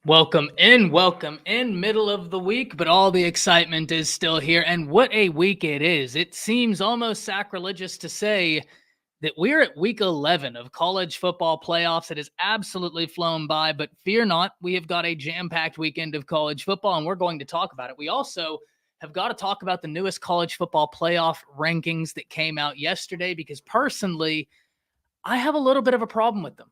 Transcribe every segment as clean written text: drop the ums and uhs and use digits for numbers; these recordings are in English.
Welcome in, middle of the week, but all the excitement is still here. And what a week it is. It seems almost sacrilegious to say that we're at week 11 of college football playoffs. It has absolutely flown by, but fear not, we have got a jam-packed weekend of college football, and we're going to talk about it. We also have got to talk about the newest college football playoff rankings that came out yesterday, because personally, I have a little bit of a problem with them.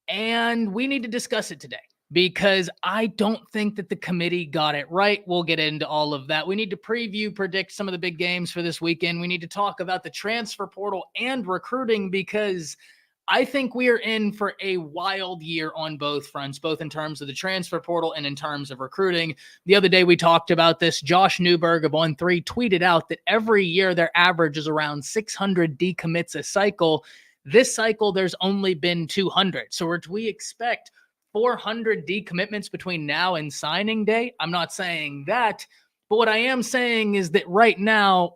And we need to discuss it today because I don't think that the committee got it right. We'll get into all of that. We need to predict some of the big games for this weekend. We need to talk about the transfer portal and recruiting because I think we are in for a wild year on both fronts, both in terms of the transfer portal and in terms of recruiting. The other day we talked about this. Josh Newberg of On3 tweeted out that every year their average is around 600 decommits a cycle. This cycle, there's only been 200. So we expect 400 decommitments between now and signing day? I'm not saying that, but what I am saying is that right now,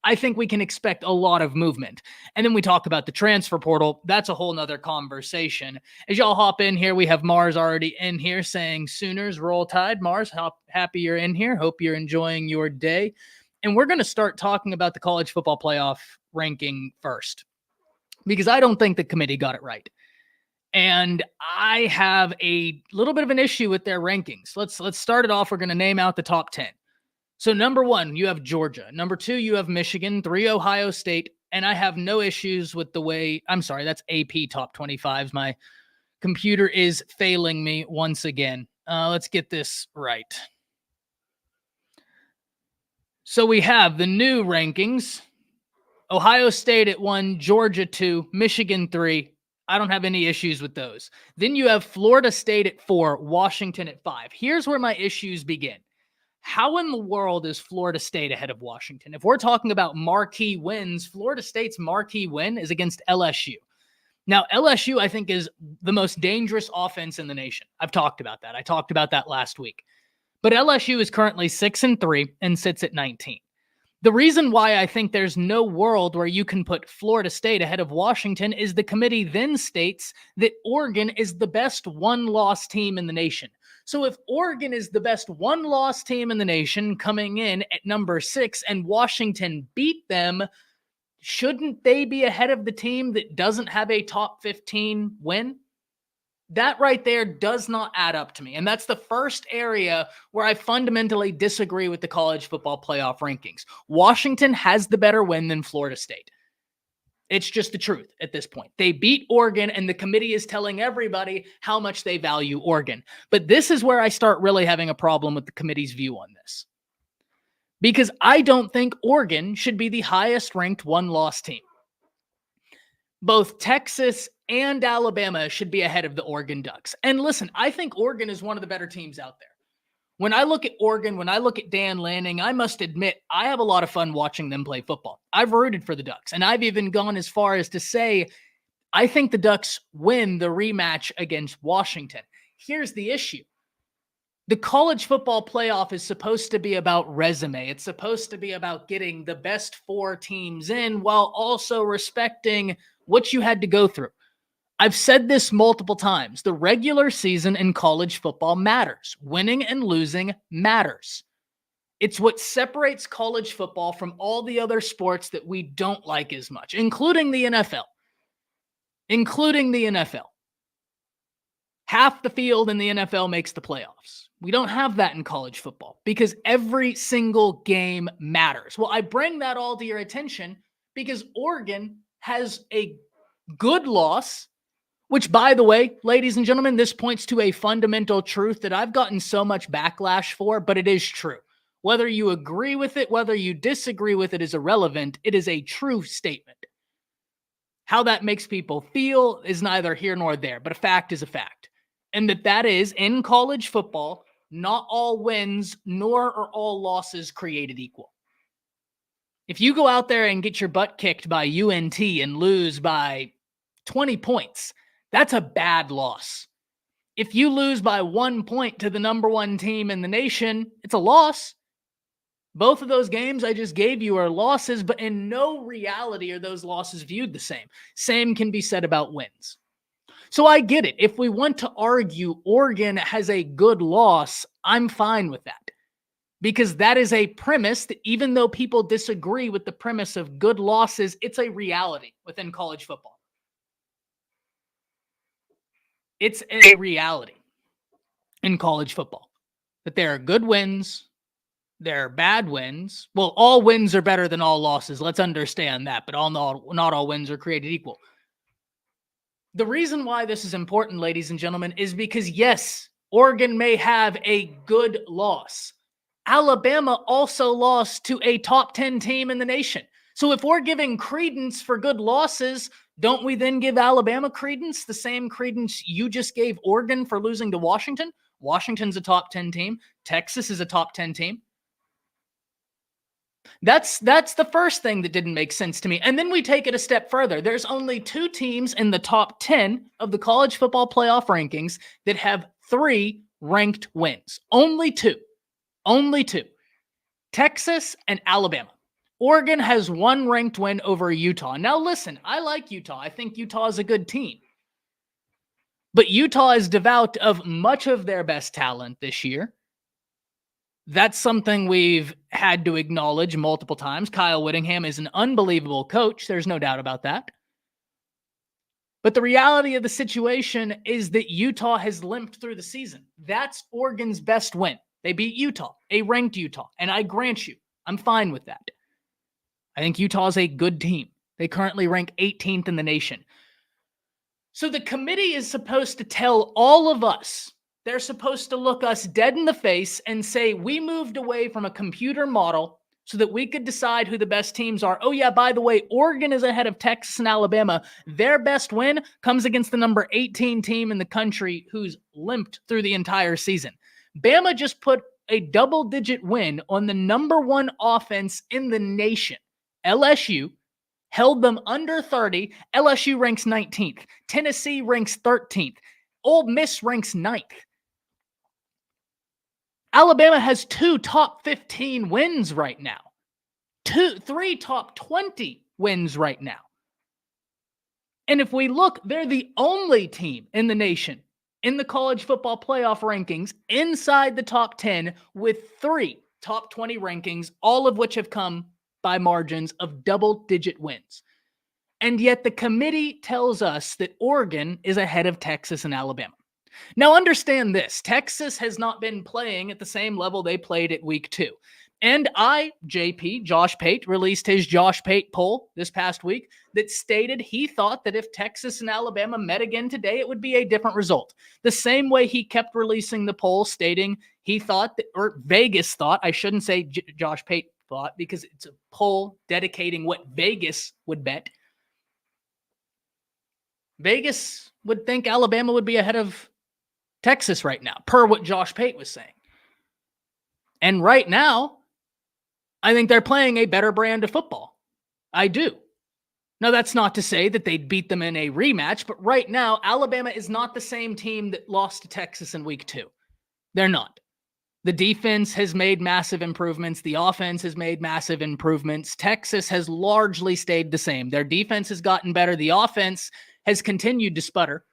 I think we can expect a lot of movement. And then we talk about the transfer portal. That's a whole nother conversation. As y'all hop in here, we have Mars already in here saying Sooners roll tide. Mars, happy you're in here. Hope you're enjoying your day. And we're going to start talking about the college football playoff ranking first, because I don't think the committee got it right. And I have a little bit of an issue with their rankings. Let's start it off. We're going to name out the top 10. So number 1, you have Georgia. Number 2, you have Michigan. 3, Ohio State. And I have no issues with the way, I'm sorry, that's AP top 25s. My computer is failing me once again. Let's get this right. So we have the new rankings. Ohio State at 1, Georgia 2, Michigan 3. I don't have any issues with those. Then you have Florida State at 4, Washington at 5. Here's where my issues begin. How in the world is Florida State ahead of Washington? If we're talking about marquee wins, Florida State's marquee win is against LSU. Now, LSU, I think, is the most dangerous offense in the nation. I've talked about that. I talked about that last week. But LSU is currently 6-3 and sits at 19. The reason why I think there's no world where you can put Florida State ahead of Washington is the committee then states that Oregon is the best one-loss team in the nation. So if Oregon is the best one-loss team in the nation coming in at number 6 and Washington beat them, shouldn't they be ahead of the team that doesn't have a top 15 win? That right there does not add up to me. And that's the first area where I fundamentally disagree with the college football playoff rankings. Washington has the better win than Florida State. It's just the truth at this point. They beat Oregon, and the committee is telling everybody how much they value Oregon. But this is where I start really having a problem with the committee's view on this. Because I don't think Oregon should be the highest ranked one-loss team. Both Texas and Alabama should be ahead of the Oregon Ducks. And listen, I think Oregon is one of the better teams out there. When I look at Oregon, when I look at Dan Lanning, I must admit, I have a lot of fun watching them play football. I've rooted for the Ducks, and I've even gone as far as to say, I think the Ducks win the rematch against Washington. Here's the issue. The college football playoff is supposed to be about resume. It's supposed to be about getting the best 4 teams in while also respecting what you had to go through. I've said this multiple times. The regular season in college football matters. Winning and losing matters. It's what separates college football from all the other sports that we don't like as much, including the NFL. Half the field in the NFL makes the playoffs. We don't have that in college football because every single game matters. Well, I bring that all to your attention because Oregon has a good loss, which, by the way, ladies and gentlemen, this points to a fundamental truth that I've gotten so much backlash for, but it is true. Whether you agree with it, whether you disagree with it is irrelevant. It is a true statement. How that makes people feel is neither here nor there, but a fact is a fact. And that is, in college football, not all wins nor are all losses created equal. If you go out there and get your butt kicked by UNT and lose by 20 points, that's a bad loss. If you lose by 1 point to the number 1 team in the nation, it's a loss. Both of those games I just gave you are losses, but in no reality are those losses viewed the same. Same can be said about wins. So I get it. If we want to argue Oregon has a good loss, I'm fine with that. Because that is a premise that even though people disagree with the premise of good losses, it's a reality within college football. It's a reality in college football that there are good wins, there are bad wins. Well, all wins are better than all losses. Let's understand that, but not all wins are created equal. The reason why this is important, ladies and gentlemen, is because yes, Oregon may have a good loss. Alabama also lost to a top 10 team in the nation. So if we're giving credence for good losses, don't we then give Alabama credence, the same credence you just gave Oregon for losing to Washington? Washington's a top 10 team. Texas is a top 10 team. That's the first thing that didn't make sense to me. And then we take it a step further. There's only 2 teams in the top 10 of the college football playoff rankings that have 3 ranked wins. Only 2. Only 2. Texas and Alabama. Oregon has 1 ranked win over Utah. Now listen, I like Utah. I think Utah is a good team. But Utah is devout of much of their best talent this year. That's something we've had to acknowledge multiple times. Kyle Whittingham is an unbelievable coach. There's no doubt about that. But the reality of the situation is that Utah has limped through the season. That's Oregon's best win. They beat Utah, a ranked Utah. And I grant you, I'm fine with that. I think Utah is a good team. They currently rank 18th in the nation. So the committee is supposed to tell all of us, they're supposed to look us dead in the face and say, we moved away from a computer model so that we could decide who the best teams are. Oh yeah, by the way, Oregon is ahead of Texas and Alabama. Their best win comes against the number 18 team in the country who's limped through the entire season. Bama just put a double-digit win on the number 1 offense in the nation. LSU held them under 30. LSU ranks 19th. Tennessee ranks 13th. Ole Miss ranks 9th. Alabama has 2 top 15 wins right now. 3 top 20 wins right now. And if we look, they're the only team in the nation in the college football playoff rankings inside the top 10 with 3 top 20 rankings, all of which have come by margins of double-digit wins. And yet the committee tells us that Oregon is ahead of Texas and Alabama. Now understand this, Texas has not been playing at the same level they played at week 2. And Josh Pate, released his Josh Pate poll this past week that stated he thought that if Texas and Alabama met again today, it would be a different result. The same way he kept releasing the poll stating he thought that, or Vegas thought, I shouldn't say Josh Pate thought because it's a poll dedicating what Vegas would bet. Vegas would think Alabama would be ahead of Texas right now, per what Josh Pate was saying. And right now, I think they're playing a better brand of football. I do. Now, that's not to say that they'd beat them in a rematch, but right now, Alabama is not the same team that lost to Texas in week 2. They're not. The defense has made massive improvements. The offense has made massive improvements. Texas has largely stayed the same. Their defense has gotten better. The offense has continued to sputter.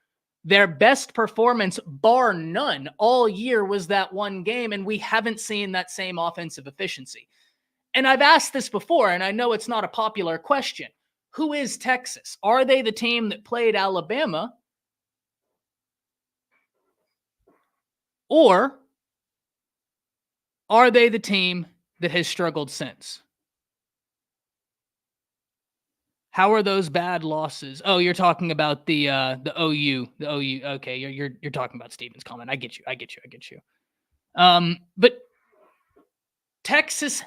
Their best performance, bar none, all year was that one game, and we haven't seen that same offensive efficiency. And I've asked this before, and I know it's not a popular question. Who is Texas? Are they the team that played Alabama? Or are they the team that has struggled since? How are those bad losses? Oh, you're talking about the OU. Okay, you're talking about Steven's comment. I get you. But Texas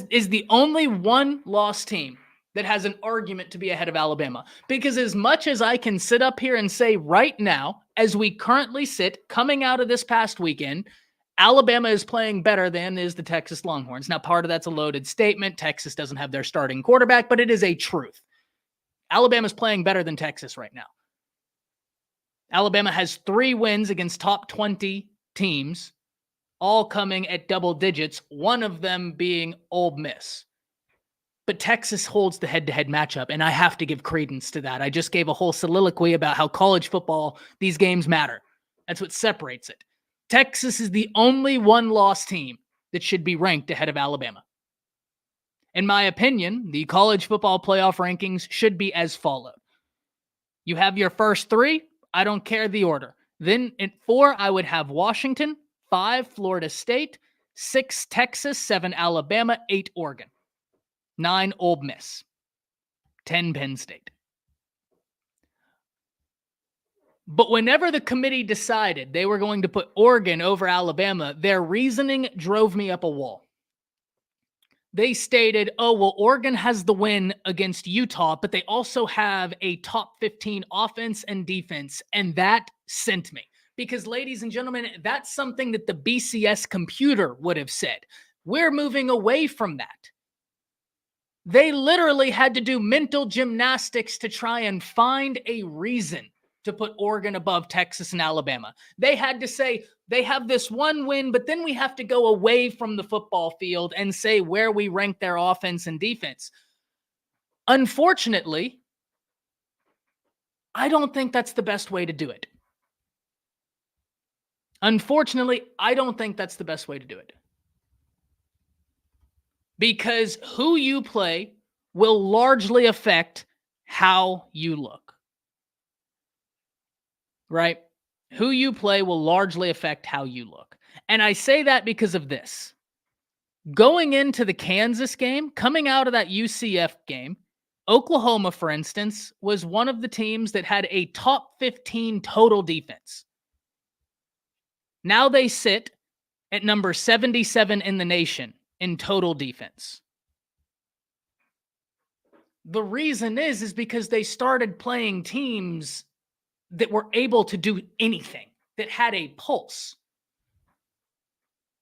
is the only one-loss team that has an argument to be ahead of Alabama. Because as much as I can sit up here and say right now, as we currently sit, coming out of this past weekend, Alabama is playing better than is the Texas Longhorns. Now, part of that's a loaded statement. Texas doesn't have their starting quarterback, but it is a truth. Alabama's playing better than Texas right now. Alabama has 3 wins against top 20 teams, all coming at double digits, one of them being Ole Miss. But Texas holds the head-to-head matchup, and I have to give credence to that. I just gave a whole soliloquy about how college football, these games matter. That's what separates it. Texas is the only one-loss team that should be ranked ahead of Alabama. In my opinion, the college football playoff rankings should be as follows. You have your first three. I don't care the order. Then at 4, I would have Washington, 5, Florida State, 6, Texas, 7, Alabama, 8, Oregon, 9, Ole Miss, 10, Penn State. But whenever the committee decided they were going to put Oregon over Alabama, their reasoning drove me up a wall. They stated, oh, well, Oregon has the win against Utah, but they also have a top 15 offense and defense. And that sent me. Because, ladies and gentlemen, that's something that the BCS computer would have said. We're moving away from that. They literally had to do mental gymnastics to try and find a reason to put Oregon above Texas and Alabama. They had to say, they have this one win, but then we have to go away from the football field and say where we rank their offense and defense. Unfortunately, I don't think that's the best way to do it. Unfortunately, I don't think that's the best way to do it. Because who you play will largely affect how you look. Right? Who you play will largely affect how you look. And I say that because of this. Going into the Kansas game, coming out of that UCF game, Oklahoma, for instance, was one of the teams that had a top 15 total defense. Now they sit at number 77 in the nation in total defense. The reason is because they started playing teams that were able to do anything, that had a pulse.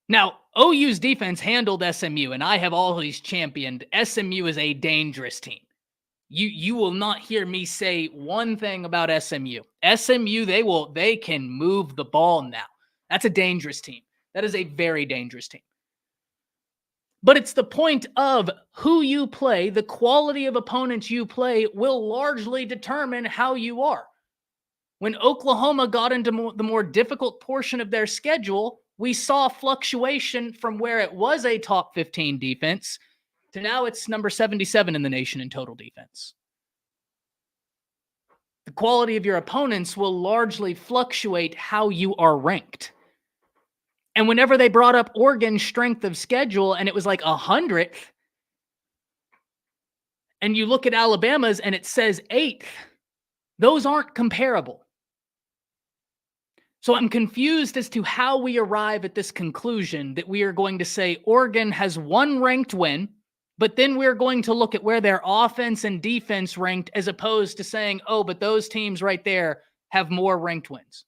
Now, OU's defense handled SMU, and I have always championed SMU is a dangerous team. You will not hear me say one thing about SMU. SMU, they can move the ball now. That's a dangerous team. That is a very dangerous team. But it's the point of who you play, the quality of opponents you play will largely determine how you are. When Oklahoma got into the more difficult portion of their schedule, we saw fluctuation from where it was a top 15 defense to now it's number 77 in the nation in total defense. The quality of your opponents will largely fluctuate how you are ranked. And whenever they brought up Oregon's strength of schedule and it was like 100th, and you look at Alabama's and it says 8th, those aren't comparable. So I'm confused as to how we arrive at this conclusion that we are going to say Oregon has one ranked win, but then we're going to look at where their offense and defense ranked as opposed to saying, oh, but those teams right there have more ranked wins.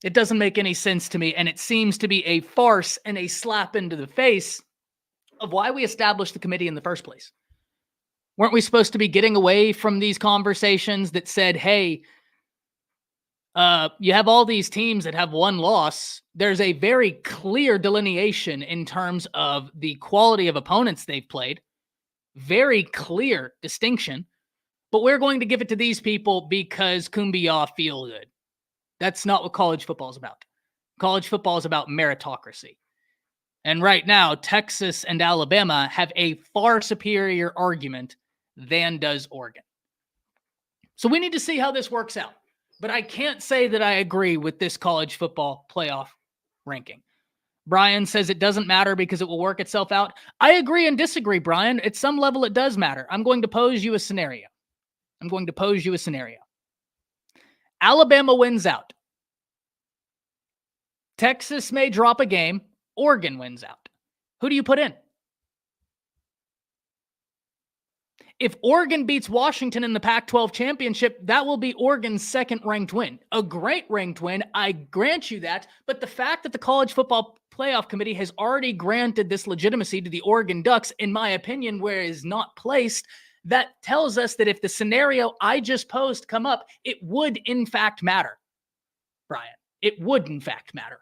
It doesn't make any sense to me, and it seems to be a farce and a slap into the face of why we established the committee in the first place. Weren't we supposed to be getting away from these conversations that said, hey, you have all these teams that have one loss. There's a very clear delineation in terms of the quality of opponents they've played. Very clear distinction. But we're going to give it to these people because kumbaya feel good. That's not what college football is about. College football is about meritocracy. And right now, Texas and Alabama have a far superior argument than does Oregon. So we need to see how this works out. But I can't say that I agree with this college football playoff ranking. Brian says it doesn't matter because it will work itself out. I agree and disagree, Brian. At some level, it does matter. I'm going to pose you a scenario. Alabama wins out. Texas may drop a game. Oregon wins out. Who do you put in? If Oregon beats Washington in the Pac-12 championship, that will be Oregon's second ranked win. A great ranked win, I grant you that. But the fact that the College Football Playoff Committee has already granted this legitimacy to the Oregon Ducks, in my opinion, where it is not placed, that tells us that if the scenario I just posed come up, it would in fact matter, Brian. It would in fact matter.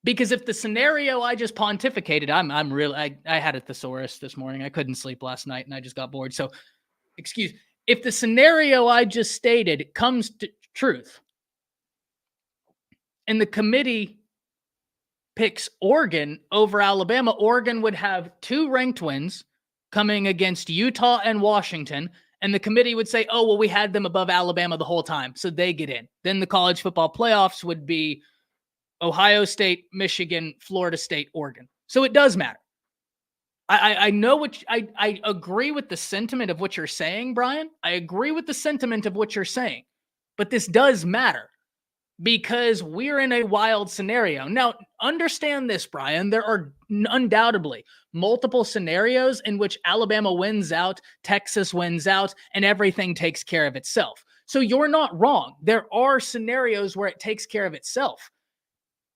Because if the scenario I just pontificated, I'm really, I had a thesaurus this morning. I couldn't sleep last night and I just got bored. So, if the scenario I just stated comes to truth and the committee picks Oregon over Alabama, Oregon would have 2 ranked wins coming against Utah and Washington. And the committee would say, oh, well, we had them above Alabama the whole time, so they get in. Then the college football playoffs would be Ohio State, Michigan, Florida State, Oregon. So it does matter. I know what I agree with the sentiment of what you're saying, Brian. I agree with the sentiment of what you're saying, but this does matter because we're in a wild scenario. Now, understand this, Brian. There are undoubtedly multiple scenarios in which Alabama wins out, Texas wins out, and everything takes care of itself. So you're not wrong. There are scenarios where it takes care of itself.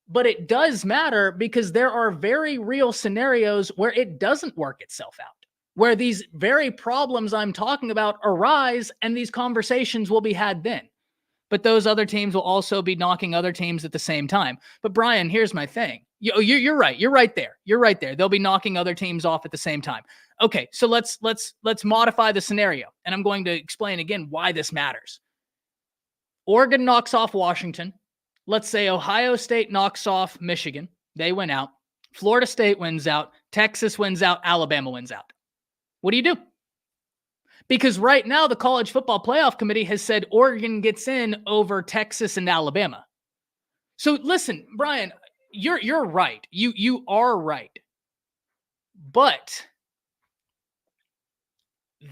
But it does matter because there are very real scenarios where it doesn't work itself out, where these very problems I'm talking about arise, and these conversations will be had then. But those other teams will also be knocking other teams at the same time. But Brian, here's my thing. You're right. You're right there. You're right there. They'll be knocking other teams off at the same time. Okay, so let's modify the scenario, and I'm going to explain again why this matters. Oregon knocks off Washington. Let's say Ohio State knocks off Michigan. They win out. Florida State wins out. Texas wins out. Alabama wins out. What do you do? Because right now, the College Football Playoff Committee has said Oregon gets in over Texas and Alabama. So listen, Brian, you're right. You are right. But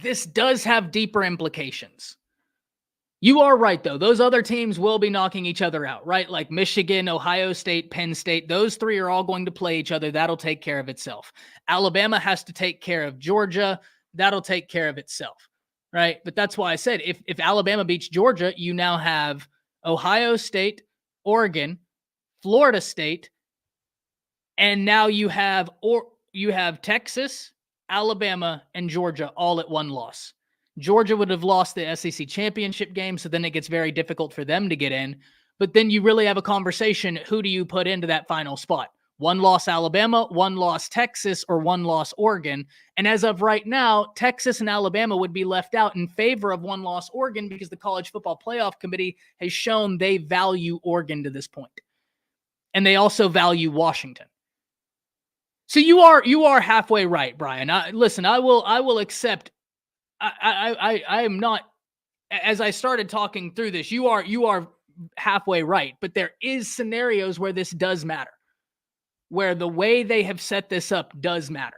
this does have deeper implications. You are right, though. Those other teams will be knocking each other out, right? Like Michigan, Ohio State, Penn State. Those 3 are all going to play each other. That'll take care of itself. Alabama has to take care of Georgia. That'll take care of itself, right? But that's why I said if Alabama beats Georgia, you now have Ohio State, Oregon, Florida State, and now you have Texas, Alabama, and Georgia all at 1 loss. Georgia would have lost the SEC championship game, so then it gets very difficult for them to get in. But then you really have a conversation, who do you put into that final spot? 1 loss Alabama, 1 loss Texas, or 1 loss Oregon. And as of right now, Texas and Alabama would be left out in favor of 1 loss Oregon because the College Football Playoff Committee has shown they value Oregon to this point. And they also value Washington. So you are halfway right, Brian. Listen, I will accept. I am not, as I started talking through this, you are halfway right, but there is scenarios where this does matter, where the way they have set this up does matter.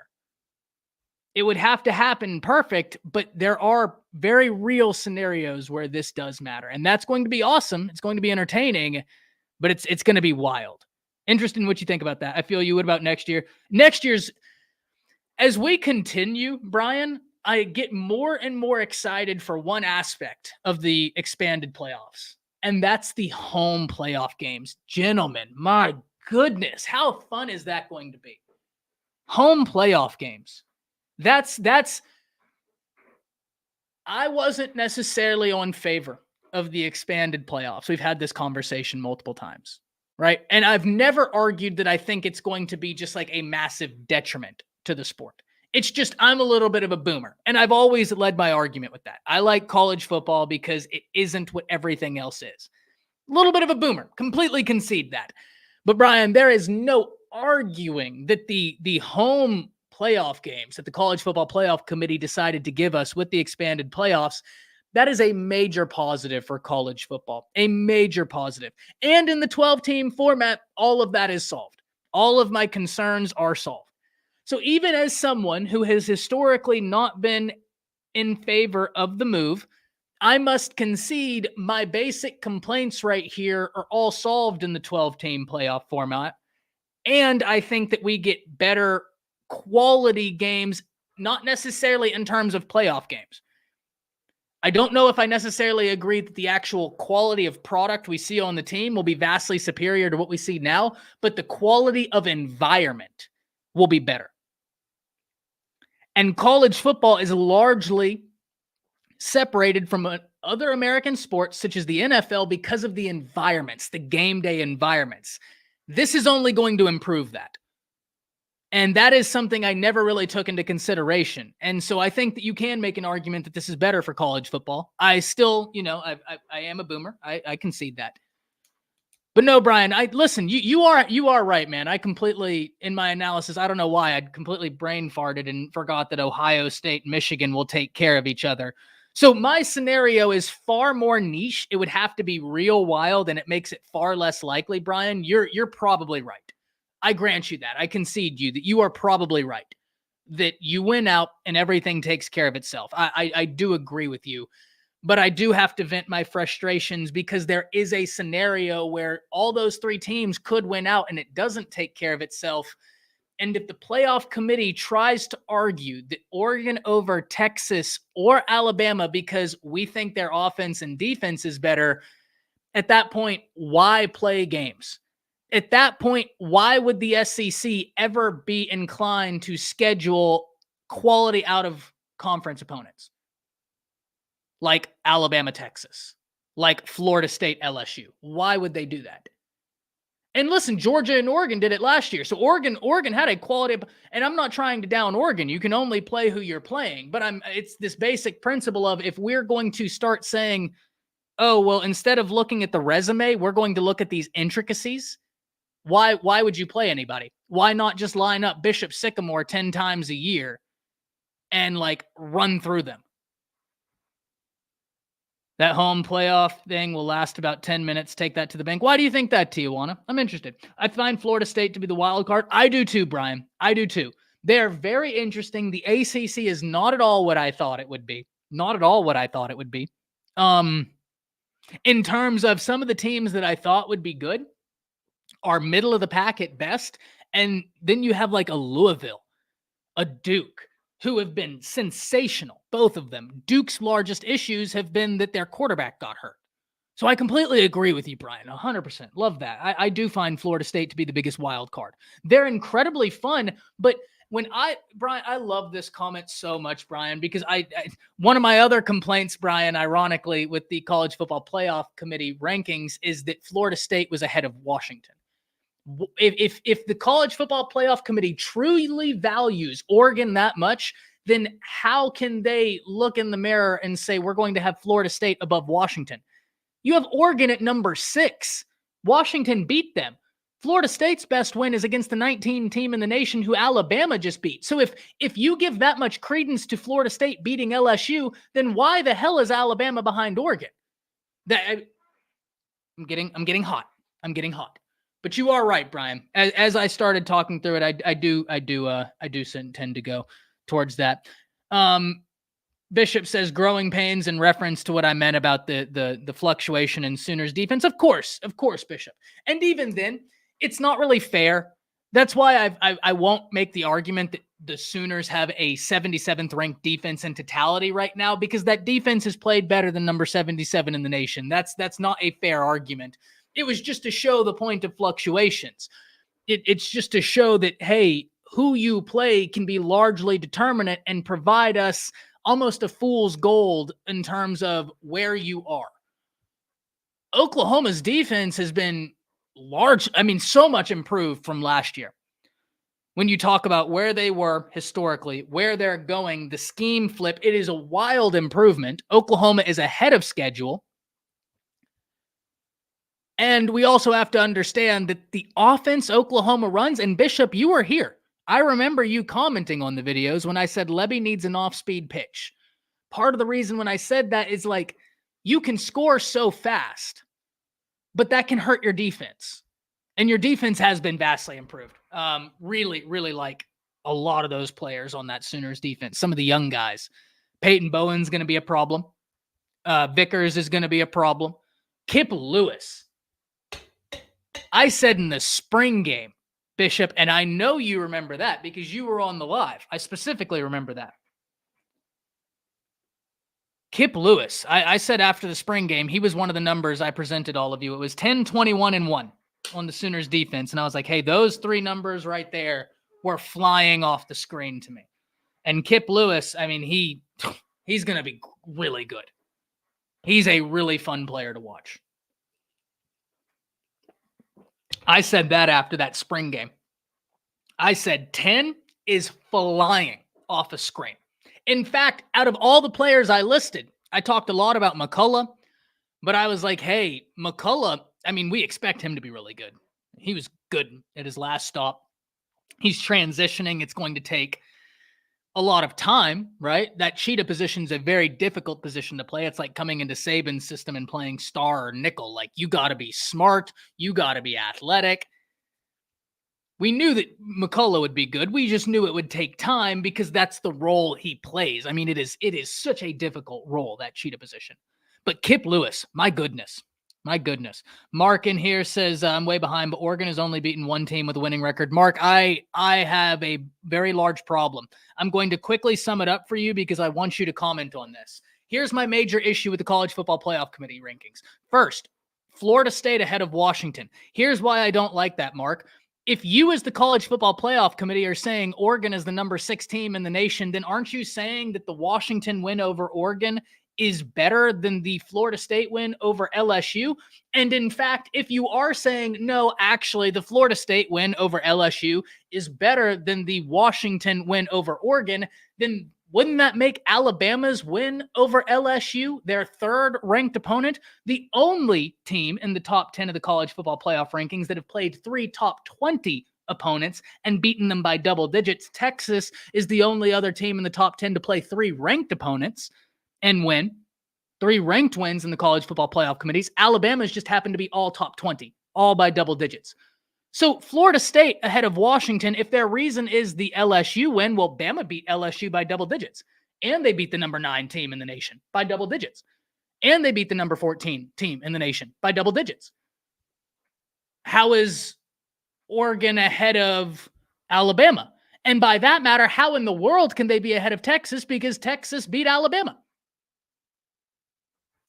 It would have to happen perfect, but there are very real scenarios where this does matter, and that's going to be awesome. It's going to be entertaining, but it's going to be wild. Interested in what you think about that. I feel you would about next year. Next year's, as we continue, Brian, I get more and more excited for one aspect of the expanded playoffs, and that's the home playoff games. Gentlemen, my goodness, how fun is that going to be? Home playoff games. That's I wasn't necessarily on favor of the expanded playoffs. We've had this conversation multiple times, right? And I've never argued that I think it's going to be just like a massive detriment to the sport. It's just I'm a little bit of a boomer, and I've always led my argument with that. I like college football because it isn't what everything else is. A little bit of a boomer, completely concede that. But Brian, there is no arguing that the home playoff games that the College Football Playoff Committee decided to give us with the expanded playoffs, that is a major positive for college football, a major positive. And in the 12-team format, all of that is solved. All of my concerns are solved. So even as someone who has historically not been in favor of the move, I must concede my basic complaints right here are all solved in the 12-team playoff format. And I think that we get better quality games, not necessarily in terms of playoff games. I don't know if I necessarily agree that the actual quality of product we see on the team will be vastly superior to what we see now, but the quality of environment will be better. And college football is largely separated from other American sports, such as the NFL, because of the environments, the game day environments. This is only going to improve that. And that is something I never really took into consideration. And so I think that you can make an argument that this is better for college football. I still, I am a boomer. I concede that. But no, Brian, listen, you are right, man. I completely, in my analysis, I don't know why, I'd completely brain farted and forgot that Ohio State and Michigan will take care of each other. So my scenario is far more niche. It would have to be real wild, and it makes it far less likely, Brian. You're probably right. I grant you that. I concede you that you are probably right. That you win out and everything takes care of itself. I do agree with you. But I do have to vent my frustrations because there is a scenario where all those three teams could win out and it doesn't take care of itself. And if the playoff committee tries to argue that Oregon over Texas or Alabama because we think their offense and defense is better, at that point, why play games? At that point, why would the SEC ever be inclined to schedule quality out of conference opponents? Like Alabama, Texas, like Florida State, LSU. Why would they do that? And listen, Georgia and Oregon did it last year. So Oregon had a quality, and I'm not trying to down Oregon. You can only play who you're playing. But it's this basic principle of if we're going to start saying, oh, well, instead of looking at the resume, we're going to look at these intricacies. Why would you play anybody? Why not just line up Bishop Sycamore 10 times a year and run through them? That home playoff thing will last about 10 minutes. Take that to the bank. Why do you think that, Tijuana? I'm interested. I find Florida State to be the wild card. I do too, Brian. I do too. They're very interesting. The ACC is not at all what I thought it would be. Not at all what I thought it would be. In terms of some of the teams that I thought would be good are middle of the pack at best. And then you have a Louisville, a Duke, who have been sensational, both of them. Duke's largest issues have been that their quarterback got hurt. So I completely agree with you, Brian, 100%. Love that. I do find Florida State to be the biggest wild card. They're incredibly fun, but Brian, I love this comment so much, Brian, because one of my other complaints, Brian, ironically, with the College Football Playoff Committee rankings is that Florida State was ahead of Washington. If the College Football Playoff Committee truly values Oregon that much, then how can they look in the mirror and say we're going to have Florida State above Washington? You have Oregon at number 6. Washington beat them. Florida State's best win is against the 19 team in the nation who Alabama just beat. So if you give that much credence to Florida State beating LSU, then why the hell is Alabama behind Oregon? I'm getting hot. I'm getting hot. But you are right, Brian. As I started talking through it, I do tend to go towards that. Bishop says growing pains in reference to what I meant about the fluctuation in Sooners defense. Of course, Bishop. And even then, it's not really fair. That's why I won't make the argument that the Sooners have a 77th ranked defense in totality right now, because that defense has played better than number 77 in the nation. That's not a fair argument. It was just to show the point of fluctuations. It's just to show that, hey, who you play can be largely determinant and provide us almost a fool's gold in terms of where you are. Oklahoma's defense has been so much improved from last year. When you talk about where they were historically, where they're going, the scheme flip, it is a wild improvement. Oklahoma is ahead of schedule. And we also have to understand that the offense Oklahoma runs, and Bishop, you were here. I remember you commenting on the videos when I said Lebby needs an off-speed pitch. Part of the reason when I said that is you can score so fast, but that can hurt your defense. And your defense has been vastly improved. Really, really like a lot of those players on that Sooners defense. Some of the young guys. Peyton Bowen's going to be a problem. Vickers is going to be a problem. Kip Lewis. I said in the spring game, Bishop, and I know you remember that because you were on the live. I specifically remember that. Kip Lewis, I said after the spring game, he was one of the numbers I presented all of you. It was 10, 21, and 1 on the Sooners defense. And I was like, hey, those 3 numbers right there were flying off the screen to me. And Kip Lewis, I mean, he's going to be really good. He's a really fun player to watch. I said that after that spring game. I said 10 is flying off a screen. In fact, out of all the players I listed, I talked a lot about McCullough, but I was like, hey, McCullough, I mean, we expect him to be really good. He was good at his last stop. He's transitioning. It's going to take a lot of time, right? That cheetah position is a very difficult position to play. It's like coming into Saban's system and playing star or nickel. Like, you got to be smart. You got to be athletic. We knew that McCullough would be good. We just knew it would take time because that's the role he plays. I mean, it is such a difficult role, that cheetah position. But Kip Lewis, my goodness. My goodness. Mark in here says, I'm way behind, but Oregon has only beaten one team with a winning record. Mark, I have a very large problem. I'm going to quickly sum it up for you because I want you to comment on this. Here's my major issue with the College Football Playoff Committee rankings. First, Florida State ahead of Washington. Here's why I don't like that, Mark. If you as the College Football Playoff Committee are saying Oregon is the number 6 team in the nation, then aren't you saying that the Washington win over Oregon is better than the Florida State win over LSU? And in fact, if you are saying, no, actually, the Florida State win over LSU is better than the Washington win over Oregon, then wouldn't that make Alabama's win over LSU, their third ranked opponent, the only team in the top 10 of the college football playoff rankings that have played 3 top 20 opponents and beaten them by double digits? Texas is the only other team in the top 10 to play 3 ranked opponents and win. 3 ranked wins in the college football playoff committees. Alabama's just happened to be all top 20, all by double digits. So Florida State ahead of Washington, if their reason is the LSU win, well, Bama beat LSU by double digits. And they beat the number 9 team in the nation by double digits. And they beat the number 14 team in the nation by double digits. How is Oregon ahead of Alabama? And by that matter, how in the world can they be ahead of Texas? Because Texas beat Alabama.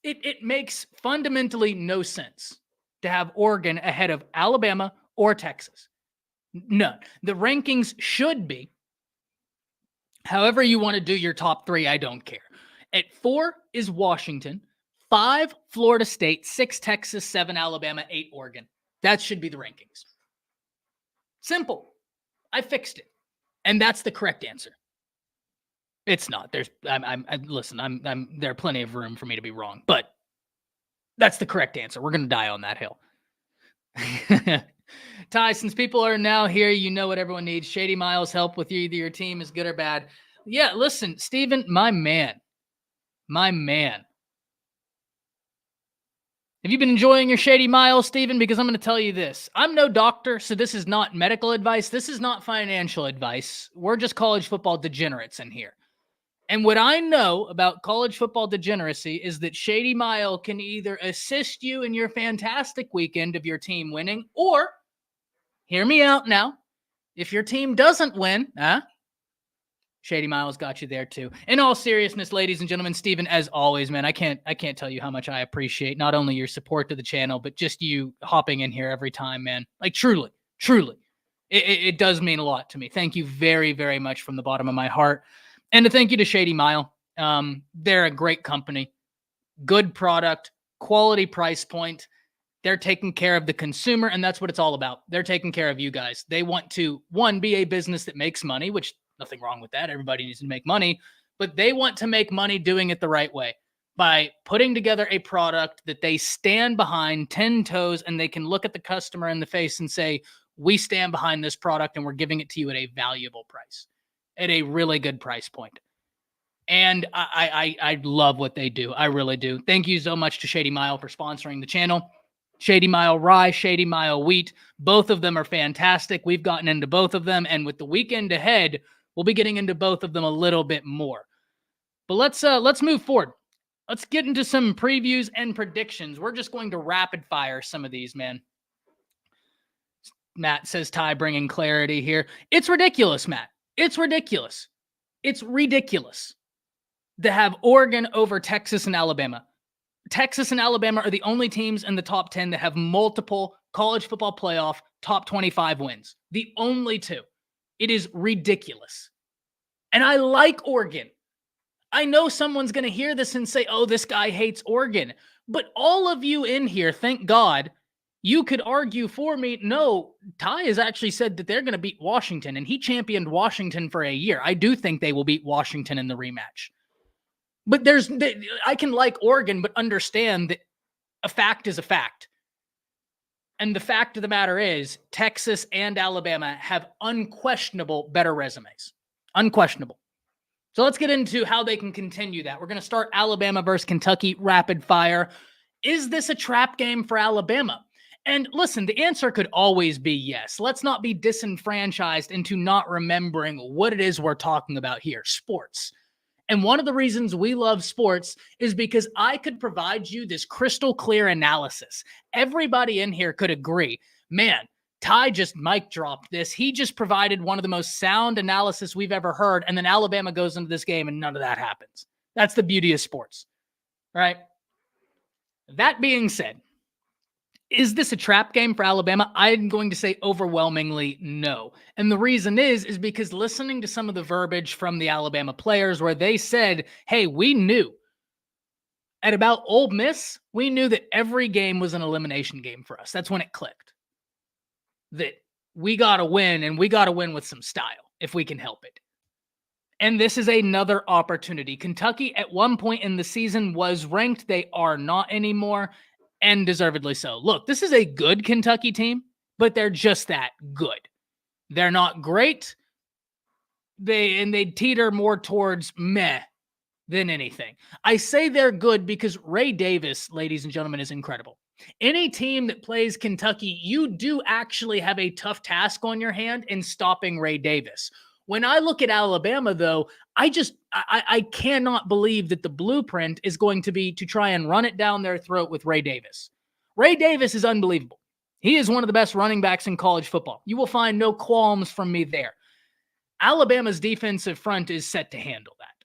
It makes fundamentally no sense to have Oregon ahead of Alabama or Texas. None. The rankings should be however you want to do your top 3. I don't care. At 4 is Washington, 5 Florida State, 6 Texas, 7 Alabama, 8 Oregon. That should be the rankings. Simple. I fixed it. And that's the correct answer. It's not. There's there are plenty of room for me to be wrong, but that's the correct answer. We're going to die on that hill. Ty, since people are now here, you know what everyone needs. Shady Miles help with you. Either your team is good or bad. Yeah, listen, Steven, my man. Have you been enjoying your Shady Miles, Steven? Because I'm going to tell you this. I'm no doctor, so this is not medical advice. This is not financial advice. We're just college football degenerates in here. And what I know about college football degeneracy is that Shady Mile can either assist you in your fantastic weekend of your team winning, or, hear me out now, if your team doesn't win, Shady Miles got you there too. In all seriousness, ladies and gentlemen, Steven, as always, man, I can't tell you how much I appreciate not only your support to the channel, but just you hopping in here every time, man. Like, truly. It does mean a lot to me. Thank you very, very much from the bottom of my heart. And a thank you to Shady Mile. They're a great company, good product, quality price point. They're taking care of the consumer, and that's what it's all about. They're taking care of you guys. They want to, one, be a business that makes money, which nothing wrong with that. Everybody needs to make money, but they want to make money doing it the right way by putting together a product that they stand behind 10 toes, and they can look at the customer in the face and say, we stand behind this product and we're giving it to you at a valuable price, at a really good price point. And I love what they do. I really do. Thank you so much to Shady Mile for sponsoring the channel. Shady Mile Rye, Shady Mile Wheat. Both of them are fantastic. We've gotten into both of them. And with the weekend ahead, we'll be getting into both of them a little bit more. But let's move forward. Let's get into some previews and predictions. We're just going to rapid fire some of these, man. Matt says, Ty bringing clarity here. It's ridiculous, Matt. It's ridiculous. It's ridiculous to have Oregon over Texas and Alabama. Texas and Alabama are the only teams in the top 10 that have multiple college football playoff top 25 wins. The only 2. It is ridiculous. And I like Oregon. I know someone's going to hear this and say, oh, this guy hates Oregon. But all of you in here, thank God, You could argue for me, no, Ty has actually said that they're going to beat Washington, and he championed Washington for a year. I do think they will beat Washington in the rematch. But I can like Oregon, but understand that a fact is a fact. And the fact of the matter is, Texas and Alabama have unquestionable better resumes. Unquestionable. So let's get into how they can continue that. We're going to start Alabama versus Kentucky, rapid fire. Is this a trap game for Alabama? And listen, the answer could always be yes. Let's not be disenfranchised into not remembering what it is we're talking about here, sports. And one of the reasons we love sports is because I could provide you this crystal clear analysis. Everybody in here could agree, man, Ty just mic dropped this. He just provided one of the most sound analysis we've ever heard. And then Alabama goes into this game and none of that happens. That's the beauty of sports, right? That being said, is this a trap game for Alabama? I'm going to say overwhelmingly no. And the reason is because listening to some of the verbiage from the Alabama players where they said, hey, we knew at about Ole Miss, we knew that every game was an elimination game for us. That's when it clicked. That we got to win, and we got to win with some style if we can help it. And this is another opportunity. Kentucky at one point in the season was ranked. They are not anymore. And deservedly so. Look, this is a good Kentucky team, but they're just that good. They're not great. They teeter more towards meh than anything. I say they're good because Ray Davis, ladies and gentlemen, is incredible. Any team that plays Kentucky, you do actually have a tough task on your hand in stopping Ray Davis. When I look at Alabama, though, I cannot believe that the blueprint is going to be to try and run it down their throat with Ray Davis. Ray Davis is unbelievable. He is one of the best running backs in college football. You will find no qualms from me there. Alabama's defensive front is set to handle that.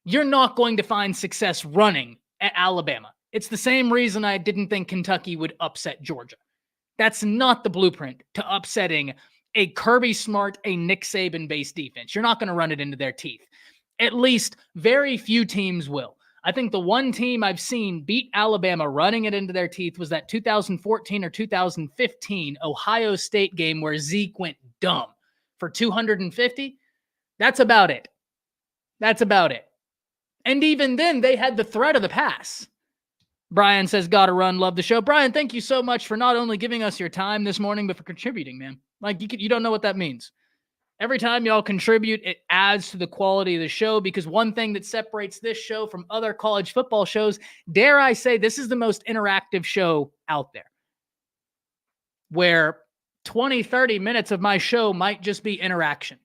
You're not going to find success running at Alabama. It's the same reason I didn't think Kentucky would upset Georgia. That's not the blueprint to upsetting a Kirby Smart, a Nick Saban-based defense. You're not going to run it into their teeth. At least very few teams will. I think the one team I've seen beat Alabama running it into their teeth was that 2014 or 2015 Ohio State game where Zeke went dumb for 250. That's about it. That's about it. And even then, they had the threat of the pass. Brian says, gotta run, love the show. Brian, thank you so much for not only giving us your time this morning, but for contributing, man. Like, you don't know what that means. Every time y'all contribute, it adds to the quality of the show, because one thing that separates this show from other college football shows, dare I say, this is the most interactive show out there, where 20, 30 minutes of my show might just be interaction,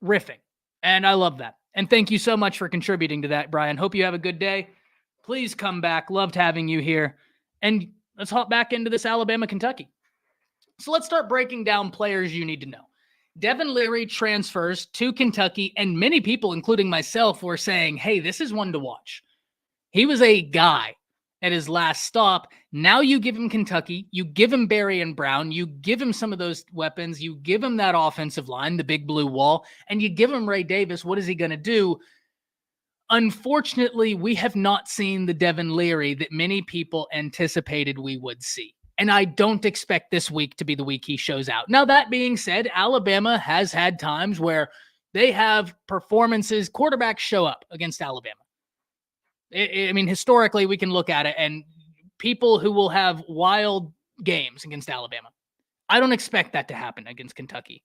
riffing. And I love that. And thank you so much for contributing to that, Brian. Hope you have a good day. Please come back. Loved having you here. And let's hop back into this Alabama-Kentucky. So let's start breaking down players you need to know. Devin Leary transfers to Kentucky, and many people, including myself, were saying, hey, this is one to watch. He was a guy at his last stop. Now you give him Kentucky, you give him Barry and Brown, you give him some of those weapons, you give him that offensive line, the big blue wall, and you give him Ray Davis. What is he going to do? Unfortunately, we have not seen the Devin Leary that many people anticipated we would see. And I don't expect this week to be the week he shows out. Now, that being said, Alabama has had times where they have performances, quarterbacks show up against Alabama. I mean, historically, we can look at it, and people who will have wild games against Alabama. I don't expect that to happen against Kentucky.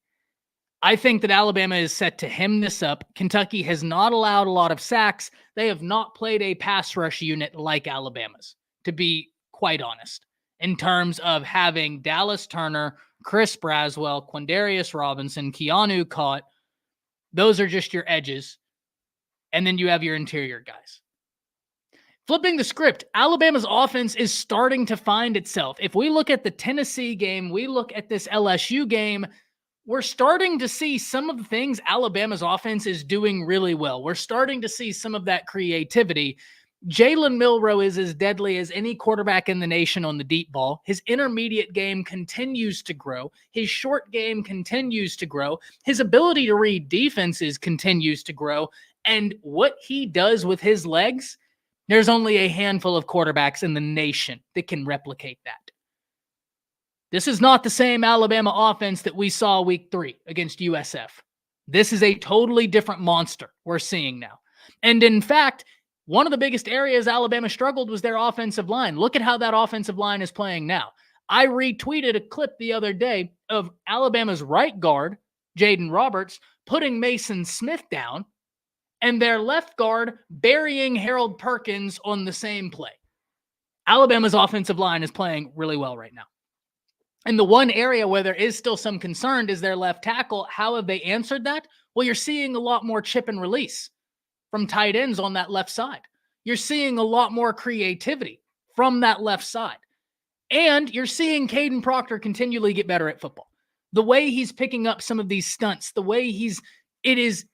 I think that Alabama is set to hem this up. Kentucky has not allowed a lot of sacks. They have not played a pass rush unit like Alabama's, to be quite honest, in terms of having Dallas Turner, Chris Braswell, Quindarius Robinson, Keanu Cott. Those are just your edges. And then you have your interior guys. Flipping the script, Alabama's offense is starting to find itself. If we look at the Tennessee game, we look at this LSU game, we're starting to see some of the things Alabama's offense is doing really well. We're starting to see some of that creativity. Jalen Milroe is as deadly as any quarterback in the nation on the deep ball. His intermediate game continues to grow. His short game continues to grow. His ability to read defenses continues to grow. And what he does with his legs, there's only a handful of quarterbacks in the nation that can replicate that. This is not the same Alabama offense that we saw week 3 against USF. This is a totally different monster we're seeing now. And in fact, one of the biggest areas Alabama struggled was their offensive line. Look at how that offensive line is playing now. I retweeted a clip the other day of Alabama's right guard, Jaden Roberts, putting Mason Smith down, and their left guard burying Harold Perkins on the same play. Alabama's offensive line is playing really well right now. And the one area where there is still some concern is their left tackle. How have they answered that? Well, you're seeing a lot more chip and release from tight ends on that left side. You're seeing a lot more creativity from that left side. And you're seeing Caden Proctor continually get better at football. The way he's picking up some of these stunts, it is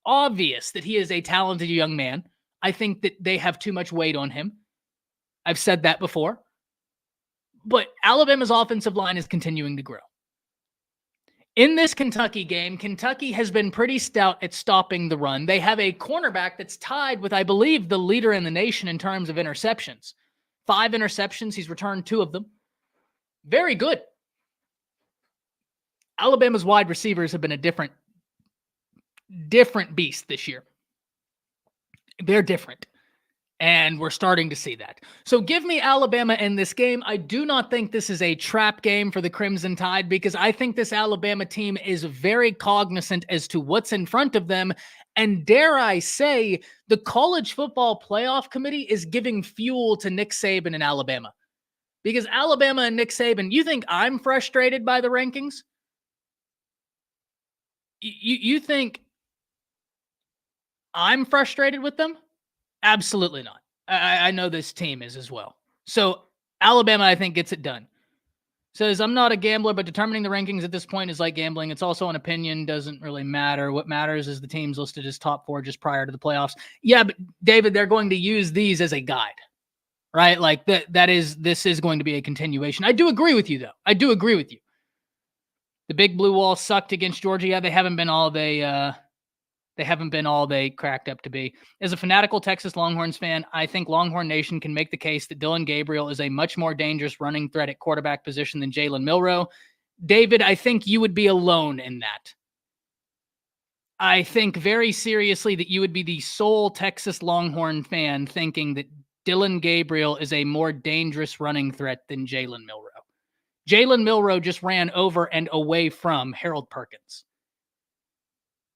obvious that he is a talented young man. I think that they have too much weight on him. I've said that before. But Alabama's offensive line is continuing to grow. In this Kentucky game, Kentucky has been pretty stout at stopping the run. They have a cornerback that's tied with, I believe, the leader in the nation in terms of interceptions. 5 interceptions. He's returned 2 of them. Very good. Alabama's wide receivers have been a different beast this year. They're different. And we're starting to see that. So give me Alabama in this game. I do not think this is a trap game for the Crimson Tide because I think this Alabama team is very cognizant as to what's in front of them. And dare I say, the College Football Playoff Committee is giving fuel to Nick Saban in Alabama. Because Alabama and Nick Saban, you think I'm frustrated by the rankings? You think I'm frustrated with them? Absolutely not. I know this team is as well. So Alabama, I think, gets it done. Says, I'm not a gambler, but determining the rankings at this point is like gambling. It's also an opinion. Doesn't really matter. What matters is the teams listed as top 4 just prior to the playoffs. Yeah, but David, they're going to use these as a guide, right? Like this is going to be a continuation. I do agree with you, though. I do agree with you. The Big Blue Wall sucked against Georgia. Yeah, they haven't been all they cracked up to be. As a fanatical Texas Longhorns fan, I think Longhorn Nation can make the case that Dylan Gabriel is a much more dangerous running threat at quarterback position than Jalen Milroe. David, I think you would be alone in that. I think very seriously that you would be the sole Texas Longhorn fan thinking that Dylan Gabriel is a more dangerous running threat than Jalen Milroe. Jalen Milroe just ran over and away from Harold Perkins.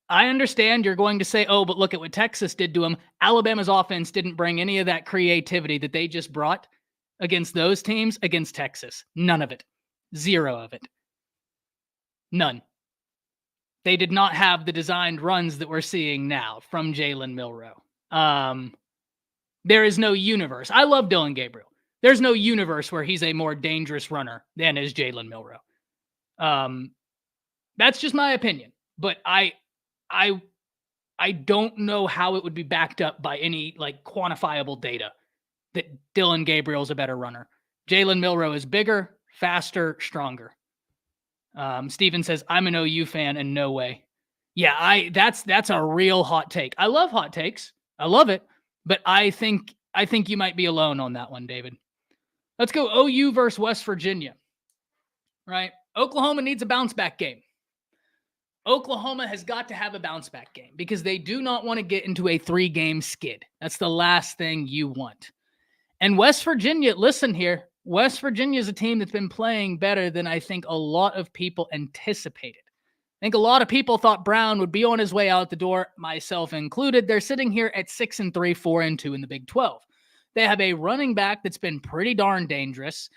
I understand you're going to say, oh, but look at what Texas did to him. Alabama's offense didn't bring any of that creativity that they just brought against those teams against Texas. None of it. 0 of it. None. They did not have the designed runs that we're seeing now from Jalen Milroe. There is no universe. I love Dylan Gabriel. There's no universe where he's a more dangerous runner than is Jalen Milroe. That's just my opinion. But I don't know how it would be backed up by any quantifiable data that Dylan Gabriel's a better runner. Jalen Milroe is bigger, faster, stronger. Steven says, I'm an OU fan and no way. Yeah, that's a real hot take. I love hot takes. I love it. But I think you might be alone on that one, David. Let's go OU versus West Virginia. Right? Oklahoma needs a bounce back game. Oklahoma has got to have a bounce back game because they do not want to get into a 3-game skid. That's the last thing you want. And West Virginia, listen here, West Virginia is a team that's been playing better than I think a lot of people anticipated. I think a lot of people thought Brown would be on his way out the door, myself included. They're sitting here at 6-3, 4-2 in the Big 12. They have a running back that's been pretty darn dangerous.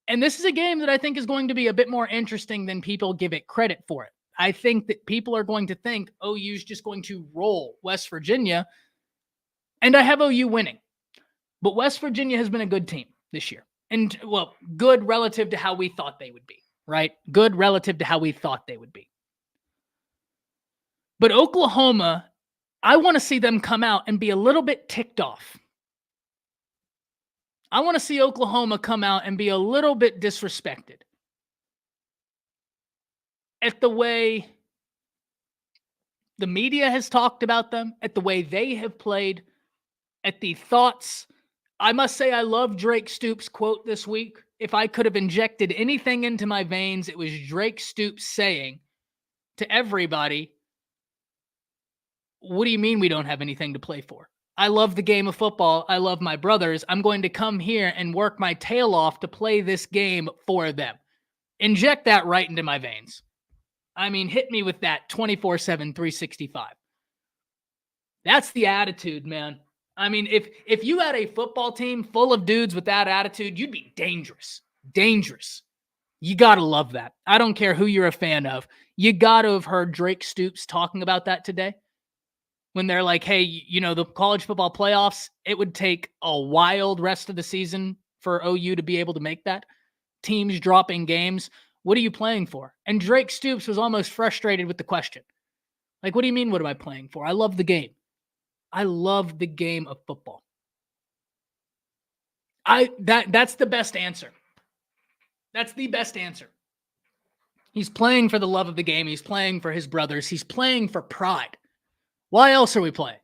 And this is a game that I think is going to be a bit more interesting than people give it credit for it. I think that people are going to think OU's just going to roll West Virginia, and I have OU winning. But West Virginia has been a good team this year. And, well, good relative to how we thought they would be, right? Good relative to how we thought they would be. But Oklahoma, I want to see them come out and be a little bit ticked off. I want to see Oklahoma come out and be a little bit disrespected at the way the media has talked about them, at the way they have played, at the thoughts. I must say I love Drake Stoops' quote this week if I could have injected anything into my veins, it was Drake Stoops saying to everybody, what do you mean we don't have anything to play for? I love the game of football. I love my brothers. I'm going to come here and work my tail off to play this game for them. Inject that right into my veins. I mean, hit me with that 24/7, 365. That's the attitude, man. I mean, if you had a football team full of dudes with that attitude, you'd be dangerous. Dangerous. You got to love that. I don't care who you're a fan of. You got to have heard Drake Stoops talking about that today. When they're like, hey, you know, the college football playoffs, it would take a wild rest of the season for OU to be able to make that. Teams dropping games. What are you playing for? And Drake Stoops was almost frustrated with the question. Like, what do you mean, what am I playing for? I love the game. I love the game of football. That's the best answer. That's the best answer. He's playing for the love of the game. He's playing for his brothers. He's playing for pride. Why else are we playing?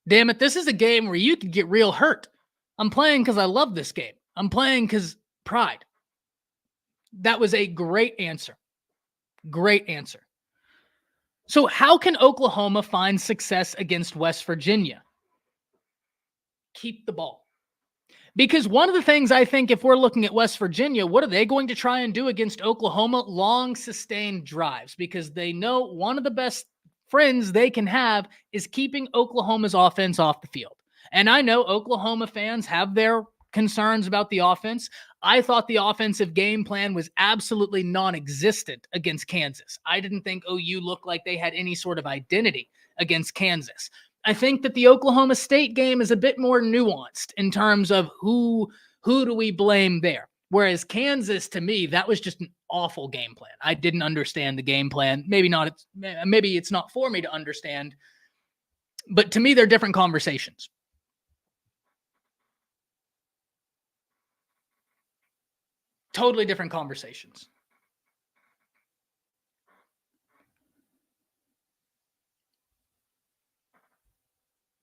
Damn it, this is a game where you could get real hurt. I'm playing because I love this game. I'm playing because pride. That was a great answer. Great answer. So how can Oklahoma find success against West Virginia? Keep the ball. Because one of the things I think, if we're looking at West Virginia, what are they going to try and do against Oklahoma? Long sustained drives, because they know one of the best friends they can have is keeping Oklahoma's offense off the field. And I know Oklahoma fans have their concerns about the offense. I thought the offensive game plan was absolutely non-existent against Kansas. I didn't think OU looked like they had any sort of identity against Kansas. I think that the Oklahoma State game is a bit more nuanced in terms of who do we blame there. Whereas Kansas, to me, that was just an awful game plan. I didn't understand the game plan. Maybe it's not for me to understand. But to me, they're different conversations. Totally different conversations.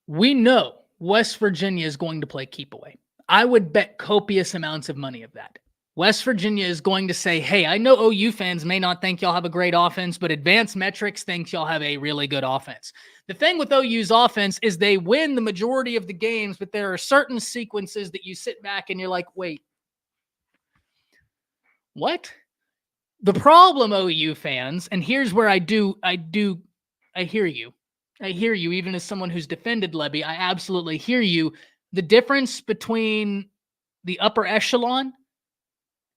We know West Virginia is going to play keep away. I would bet copious amounts of money of that. West Virginia is going to say, hey, I know OU fans may not think y'all have a great offense, but advanced metrics thinks y'all have a really good offense. The thing with OU's offense is they win the majority of the games, but there are certain sequences that you sit back and you're like, wait, what? The problem, OU fans, and here's where I hear you. I hear you, even as someone who's defended Lebby, I absolutely hear you. The difference between the upper echelon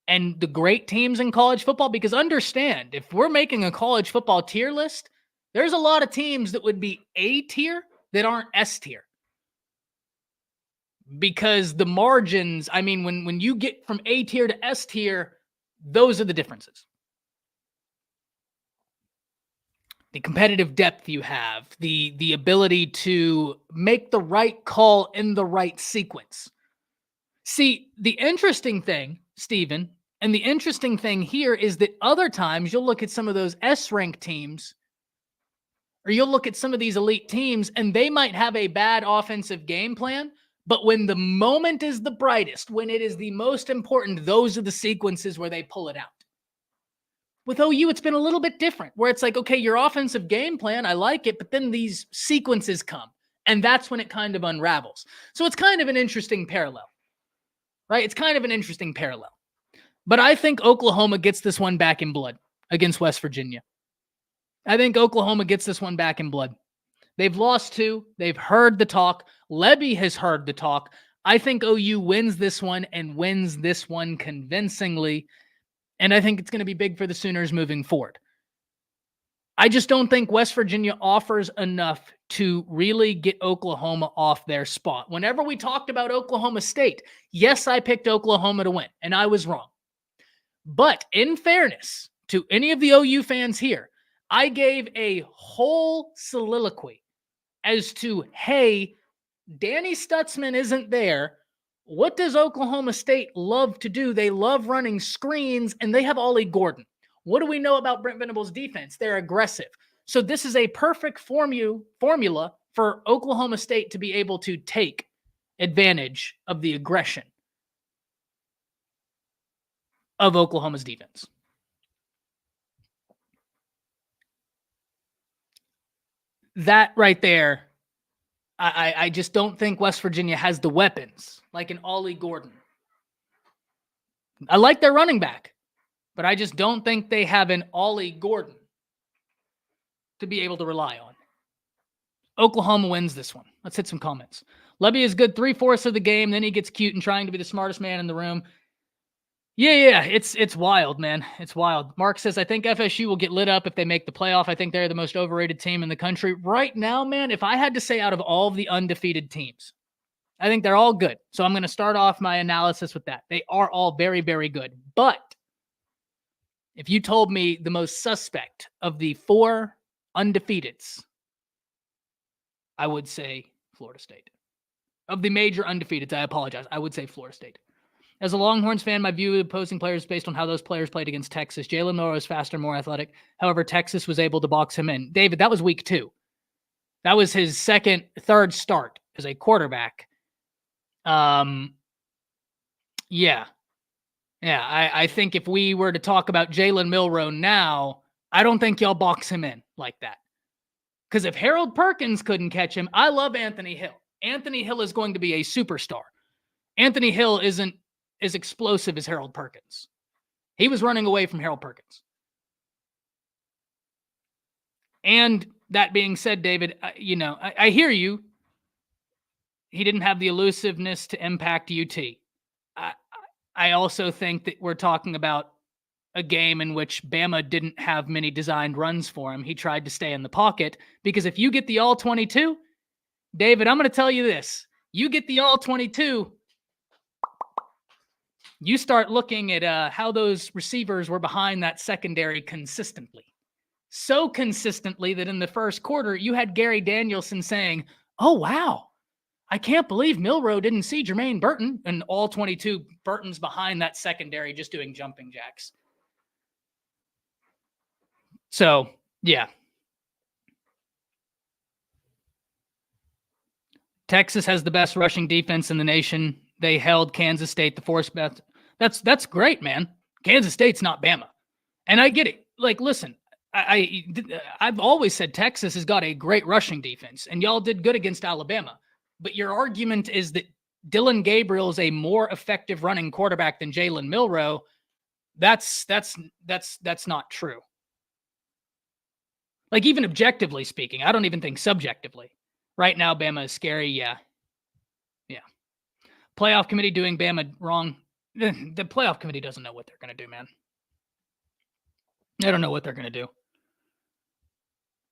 and the great teams in college football, because understand, if we're making a college football tier list, there's a lot of teams that would be A tier that aren't S tier. Because the margins, I mean, when you get from A tier to S tier, those are the differences. The competitive depth you have, the ability to make the right call in the right sequence. See, the interesting thing, Steven, and the interesting thing here is that other times you'll look at some of those S-ranked teams, or you'll look at some of these elite teams, and they might have a bad offensive game plan, but when the moment is the brightest, when it is the most important, those are the sequences where they pull it out. With OU, it's been a little bit different, where it's like, okay, your offensive game plan, I like it, but then these sequences come, and that's when it kind of unravels. So it's kind of an interesting parallel, right? It's kind of an interesting parallel. But I think Oklahoma gets this one back in blood against West Virginia. I think Oklahoma gets this one back in blood. They've lost two. They've heard the talk. Lebby has heard the talk. I think OU wins this one and wins this one convincingly. And I think it's going to be big for the Sooners moving forward. I just don't think West Virginia offers enough to really get Oklahoma off their spot. Whenever we talked about Oklahoma State, yes, I picked Oklahoma to win, and I was wrong. But in fairness to any of the OU fans here, I gave a whole soliloquy as to, hey, Danny Stutzman isn't there. What does Oklahoma State love to do? They love running screens, and they have Ollie Gordon. What do we know about Brent Venables' defense? They're aggressive. So this is a perfect formula for Oklahoma State to be able to take advantage of the aggression. of Oklahoma's defense. That right there, I just don't think West Virginia has the weapons like an Ollie Gordon. I like their running back, but I just don't think they have an Ollie Gordon to be able to rely on. Oklahoma wins this one. Let's hit some comments. Lebby is good 3/4 of the game. Then he gets cute and trying to be the smartest man in the room. Yeah. It's wild, man. It's wild. Mark says, I think FSU will get lit up if they make the playoff. I think they're the most overrated team in the country. Right now, man, if I had to say out of all of the undefeated teams, I think they're all good. So I'm going to start off my analysis with that. They are all very, very good. But if you told me the most suspect of the 4 undefeateds, I would say Florida State. Of the major undefeateds, I apologize. I would say Florida State. As a Longhorns fan, my view of opposing players is based on how those players played against Texas. Jalen Milroe is faster, more athletic. However, Texas was able to box him in. David, that was week 2. That was his third start as a quarterback. Yeah. I think if we were to talk about Jalen Milroe now, I don't think y'all box him in like that. Because if Harold Perkins couldn't catch him, I love Anthony Hill. Anthony Hill is going to be a superstar. Anthony Hill isn't as explosive as Harold Perkins. He was running away from Harold Perkins. And that being said, David, I hear you. He didn't have the elusiveness to impact UT. I also think that we're talking about a game in which Bama didn't have many designed runs for him. He tried to stay in the pocket because if you get the all-22, David, I'm going to tell you this. You get the all-22, you start looking at how those receivers were behind that secondary consistently. So consistently that in the first quarter, you had Gary Danielson saying, oh, wow, I can't believe Milroe didn't see Jermaine Burton. And all 22 Burton's behind that secondary just doing jumping jacks. So, yeah. Texas has the best rushing defense in the nation. They held Kansas State the fourth best. That's great, man. Kansas State's not Bama. And I get it. Like, listen, I've always said Texas has got a great rushing defense, and y'all did good against Alabama. But your argument is that Dylan Gabriel is a more effective running quarterback than Jalen Milroe. That's not true. Like, even objectively speaking, I don't even think subjectively. Right now, Bama is scary. Yeah. Playoff committee doing Bama wrong. The playoff committee doesn't know what they're going to do, man. They don't know what they're going to do.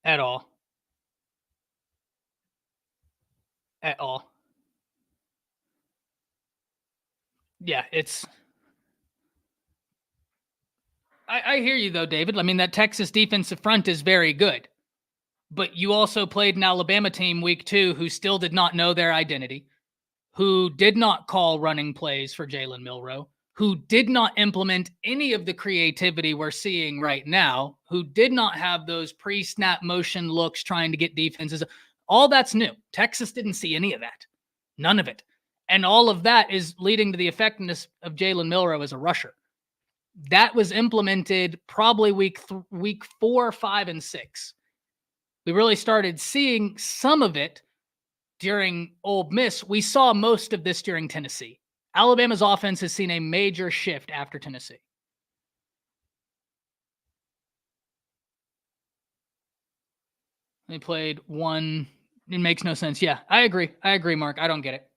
At all. Yeah, it's... I hear you, though, David. I mean, that Texas defensive front is very good. But you also played an Alabama team week 2 who still did not know their identity, who did not call running plays for Jalen Milroe, who did not implement any of the creativity we're seeing right now, who did not have those pre-snap motion looks trying to get defenses. All that's new. Texas didn't see any of that. None of it. And all of that is leading to the effectiveness of Jalen Milroe as a rusher. That was implemented probably week 4, 5, and 6. We really started seeing some of it during Ole Miss. We saw most of this during Tennessee. Alabama's offense has seen a major shift after Tennessee. They played one. It makes no sense. Yeah, I agree. Mark. I don't get it.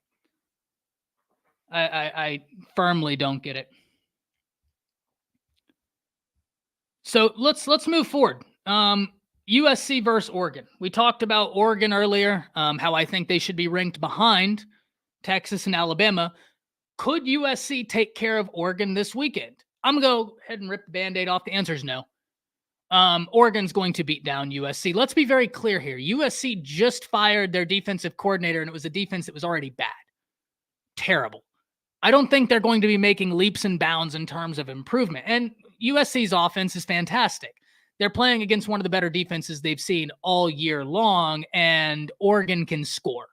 I firmly don't get it. So let's move forward. USC versus Oregon. We talked about Oregon earlier, how I think they should be ranked behind Texas and Alabama. Could USC take care of Oregon this weekend? I'm going to go ahead and rip the Band-Aid off. The answer is no. Oregon's going to beat down USC. Let's be very clear here. USC just fired their defensive coordinator, and it was a defense that was already bad. Terrible. I don't think they're going to be making leaps and bounds in terms of improvement. And USC's offense is fantastic. They're playing against one of the better defenses they've seen all year long, and Oregon can score.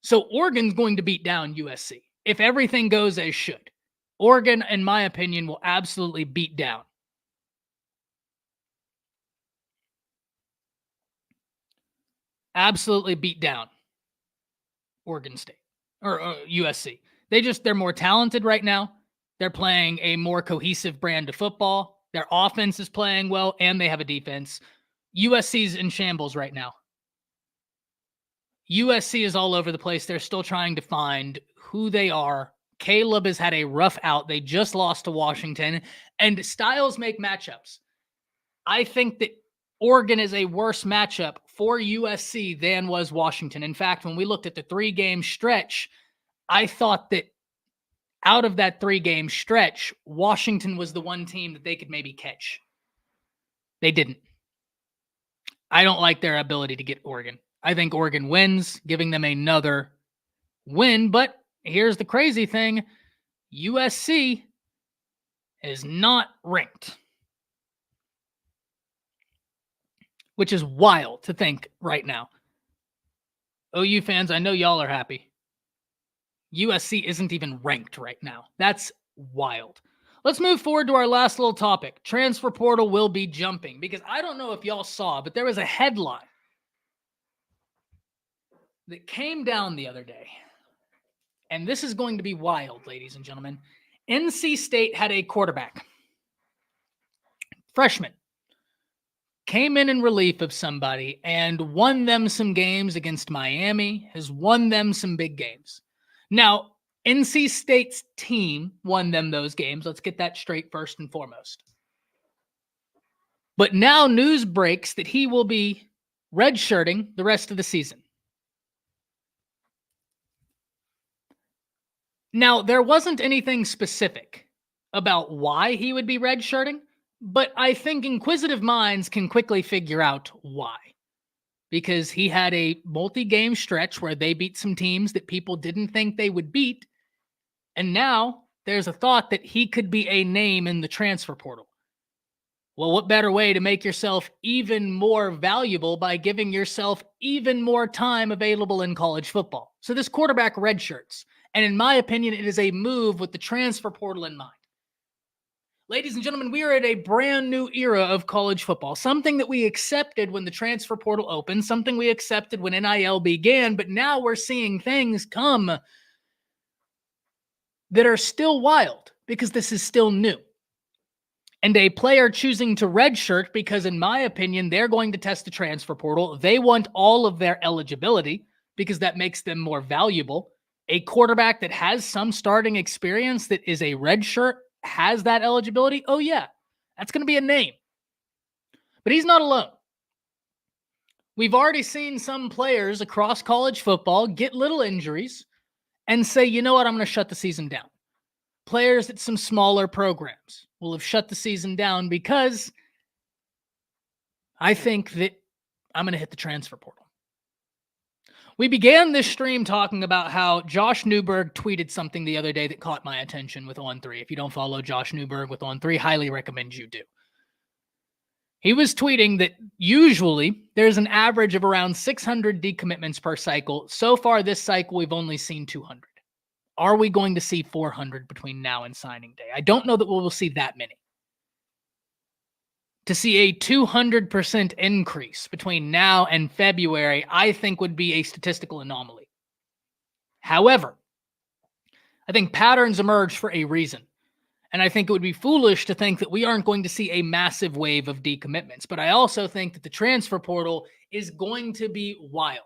So Oregon's going to beat down USC if everything goes as should. Oregon, in my opinion, will absolutely beat down. Absolutely beat down Oregon State or USC. They're more talented right now. They're playing a more cohesive brand of football. Their offense is playing well, and they have a defense. USC's in shambles right now. USC is all over the place. They're still trying to find who they are. Caleb has had a rough out. They just lost to Washington, and styles make matchups. I think that Oregon is a worse matchup for USC than was Washington. In fact, when we looked at the 3-game stretch, I thought that out of that 3-game stretch, Washington was the one team that they could maybe catch. They didn't. I don't like their ability to get Oregon. I think Oregon wins, giving them another win. But here's the crazy thing. USC is not ranked, which is wild to think right now. OU fans, I know y'all are happy. USC isn't even ranked right now. That's wild. Let's move forward to our last little topic. Transfer portal will be jumping, because I don't know if y'all saw, but there was a headline that came down the other day. And this is going to be wild, ladies and gentlemen. NC State had a quarterback, freshman, came in relief of somebody and won them some games against Miami, has won them some big games. Now, NC State's team won them those games. Let's get that straight first and foremost. But now news breaks that he will be redshirting the rest of the season. Now, there wasn't anything specific about why he would be redshirting, but I think inquisitive minds can quickly figure out why. Because he had a multi-game stretch where they beat some teams that people didn't think they would beat, and now there's a thought that he could be a name in the transfer portal. Well, what better way to make yourself even more valuable by giving yourself even more time available in college football? So this quarterback redshirts. And in my opinion, it is a move with the transfer portal in mind. Ladies and gentlemen, we are at a brand new era of college football, something that we accepted when the transfer portal opened, something we accepted when NIL began, but now we're seeing things come that are still wild because this is still new. And a player choosing to redshirt because, in my opinion, they're going to test the transfer portal. They want all of their eligibility because that makes them more valuable. A quarterback that has some starting experience that is a redshirt has that eligibility. Oh, yeah, that's going to be a name. But he's not alone. We've already seen some players across college football get little injuries and say, you know what, I'm going to shut the season down. Players at some smaller programs will have shut the season down because I think that I'm going to hit the transfer portal. We began this stream talking about how Josh Newberg tweeted something the other day that caught my attention with On3. If you don't follow Josh Newberg with On3, highly recommend you do. He was tweeting that usually there's an average of around 600 decommitments per cycle. So far this cycle, we've only seen 200. Are we going to see 400 between now and signing day? I don't know that we will see that many. To see a 200% increase between now and February, I think would be a statistical anomaly. However, I think patterns emerge for a reason. And I think it would be foolish to think that we aren't going to see a massive wave of decommitments. But I also think that the transfer portal is going to be wild.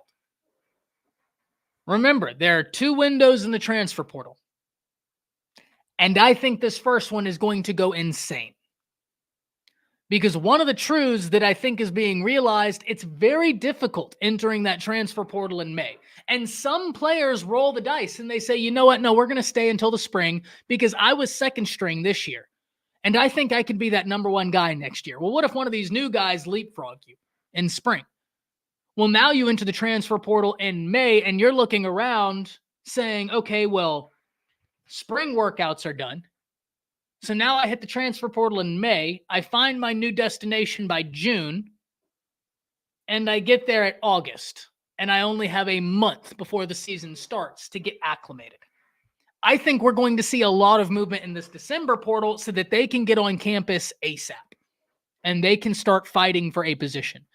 Remember, there are 2 windows in the transfer portal. And I think this first one is going to go insane. Because one of the truths that I think is being realized, it's very difficult entering that transfer portal in May. And some players roll the dice and they say, you know what? No, we're going to stay until the spring because I was second string this year. And I think I could be that number 1 guy next year. Well, what if one of these new guys leapfrog you in spring? Well, now you enter the transfer portal in May and you're looking around saying, okay, well, spring workouts are done. So now I hit the transfer portal in May. I find my new destination by June. And I get there at August. And I only have a month before the season starts to get acclimated. I think we're going to see a lot of movement in this December portal so that they can get on campus ASAP and they can start fighting for a position.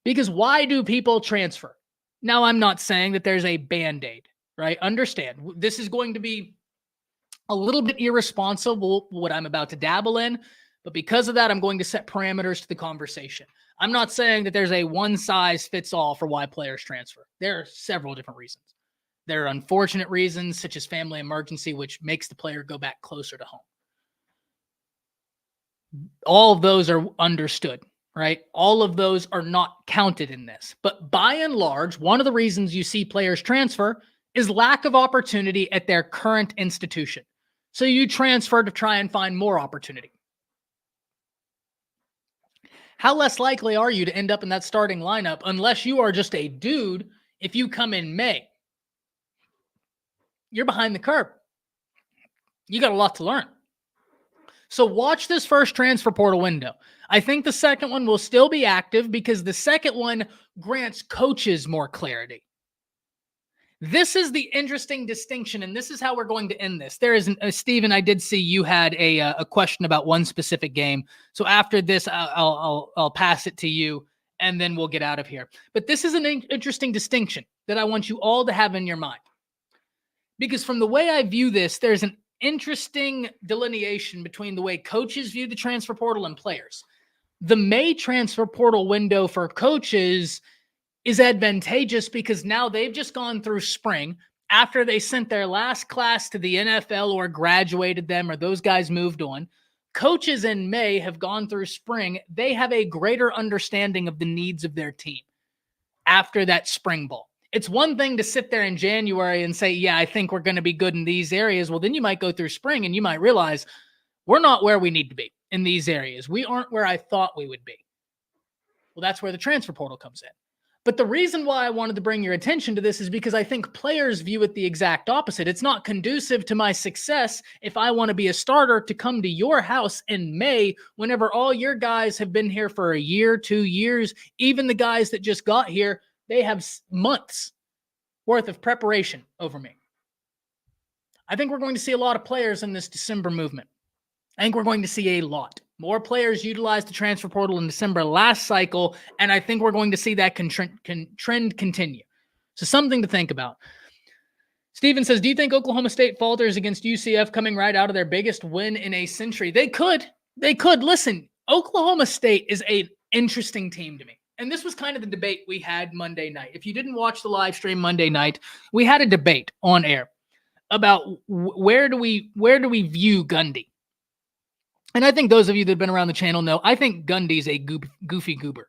Because why do people transfer? Now, I'm not saying that there's a Band-Aid, right? Understand, this is going to be a little bit irresponsible, what I'm about to dabble in, but because of that, I'm going to set parameters to the conversation. I'm not saying that there's a one-size-fits-all for why players transfer. There are several different reasons. There are unfortunate reasons, such as family emergency, which makes the player go back closer to home. All of those are understood, right? All of those are not counted in this. But by and large, one of the reasons you see players transfer is lack of opportunity at their current institution. So you transfer to try and find more opportunity. How less likely are you to end up in that starting lineup unless you are just a dude? If you come in May, you're behind the curve. You got a lot to learn. So watch this first transfer portal window. I think the second one will still be active because the second one grants coaches more clarity. This is the interesting distinction, and this is how we're going to end this. There is, Steven, I did see you had a question about one specific game. So after this, I'll pass it to you, and then we'll get out of here. But this is an interesting distinction that I want you all to have in your mind. Because from the way I view this, there's an interesting delineation between the way coaches view the transfer portal and players. The May transfer portal window for coaches is advantageous because now they've just gone through spring after they sent their last class to the NFL or graduated them or those guys moved on. Coaches in May have gone through spring. They have a greater understanding of the needs of their team after that spring ball. It's one thing to sit there in January and say, yeah, I think we're going to be good in these areas. Well, then you might go through spring and you might realize we're not where we need to be in these areas. We aren't where I thought we would be. Well, that's where the transfer portal comes in. But the reason why I wanted to bring your attention to this is because I think players view it the exact opposite. It's not conducive to my success if I want to be a starter to come to your house in May whenever all your guys have been here for a year, 2 years, even the guys that just got here, they have months worth of preparation over me. I think we're going to see a lot of players in this December movement. I think we're going to see a lot. More players utilize the transfer portal in December last cycle, and I think we're going to see that trend continue. So something to think about. Steven says, do you think Oklahoma State falters against UCF coming right out of their biggest win in a century? They could. They could. Listen, Oklahoma State is an interesting team to me. And this was kind of the debate we had Monday night. If you didn't watch the live stream Monday night, we had a debate on air about where do we view Gundy. And I think those of you that have been around the channel know, I think Gundy's a goofy goober.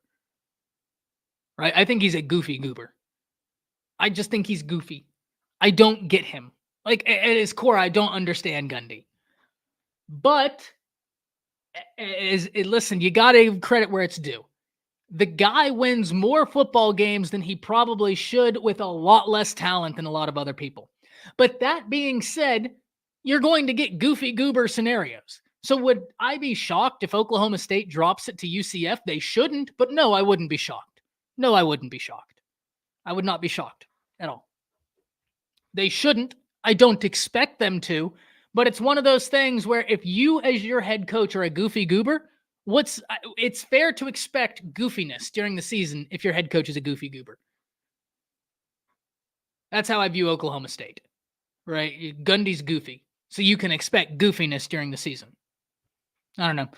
Right? I think he's a goofy goober. I just think he's goofy. I don't get him. Like, at his core, I don't understand Gundy. But, listen, you got to give credit where it's due. The guy wins more football games than he probably should with a lot less talent than a lot of other people. But that being said, you're going to get goofy goober scenarios. So would I be shocked if Oklahoma State drops it to UCF? They shouldn't, but no, I wouldn't be shocked. No, I wouldn't be shocked. I would not be shocked at all. They shouldn't. I don't expect them to, but it's one of those things where if you as your head coach are a goofy goober, it's fair to expect goofiness during the season if your head coach is a goofy goober. That's how I view Oklahoma State, right? Gundy's goofy, so you can expect goofiness during the season. I don't know.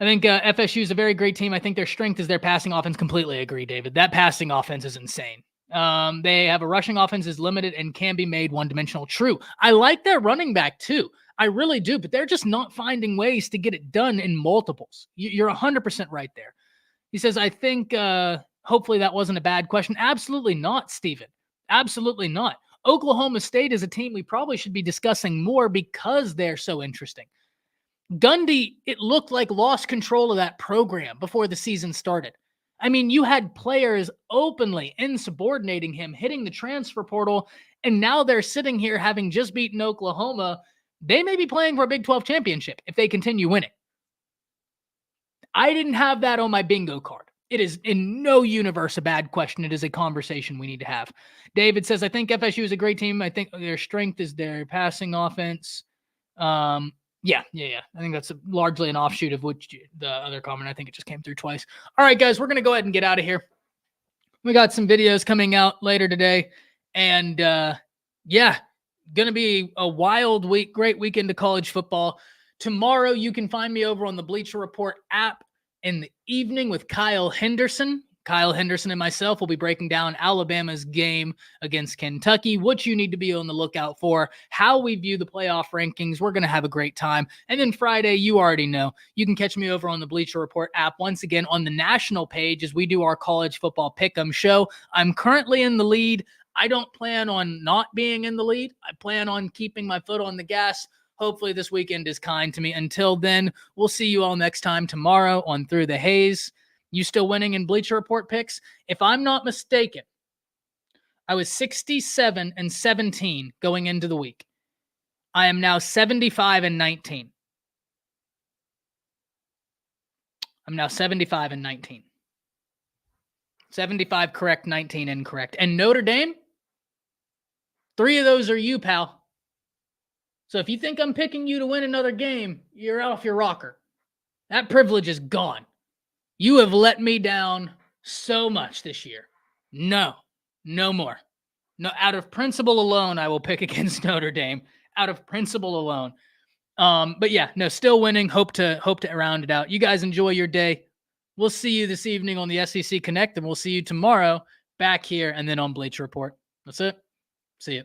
I think FSU is a very great team. I think their strength is their passing offense. Completely agree, David. That passing offense is insane. They have a rushing offense is limited and can be made one-dimensional. True. I like their running back too. I really do, but they're just not finding ways to get it done in multiples. You're 100% right there. He says, I think hopefully that wasn't a bad question. Absolutely not, Steven. Absolutely not. Oklahoma State is a team we probably should be discussing more because they're so interesting. Gundy, it looked like lost control of that program before the season started. I mean, you had players openly insubordinating him, hitting the transfer portal, and now they're sitting here having just beaten Oklahoma. They may be playing for a Big 12 championship if they continue winning. I didn't have that on my bingo card. It is in no universe a bad question. It is a conversation we need to have. David says, I think FSU is a great team. I think their strength is their passing offense. Yeah. I think that's largely an offshoot of the other comment. I think it just came through twice. All right, guys, we're going to go ahead and get out of here. We got some videos coming out later today. And yeah, going to be a wild week, great weekend of college football. Tomorrow, you can find me over on the Bleacher Report app in the evening with Kyle Henderson. Kyle Henderson and myself will be breaking down Alabama's game against Kentucky, what you need to be on the lookout for, how we view the playoff rankings. We're going to have a great time. And then Friday, you already know, you can catch me over on the Bleacher Report app once again on the national page as we do our college football pick'em show. I'm currently in the lead. I don't plan on not being in the lead. I plan on keeping my foot on the gas. Hopefully this weekend is kind to me. Until then, we'll see you all next time tomorrow on Through the Haze. You still winning in Bleacher Report picks? If I'm not mistaken, I was 67-17 going into the week. I am now 75-19. I'm now 75-19. 75 correct, 19 incorrect. And Notre Dame, 3 of those are you, pal. So if you think I'm picking you to win another game, you're off your rocker. That privilege is gone. You have let me down so much this year. No more. No, out of principle alone, I will pick against Notre Dame. Out of principle alone. But yeah, no, still winning. Hope to round it out. You guys enjoy your day. We'll see you this evening on the SEC Connect, and we'll see you tomorrow back here and then on Bleacher Report. That's it. See you.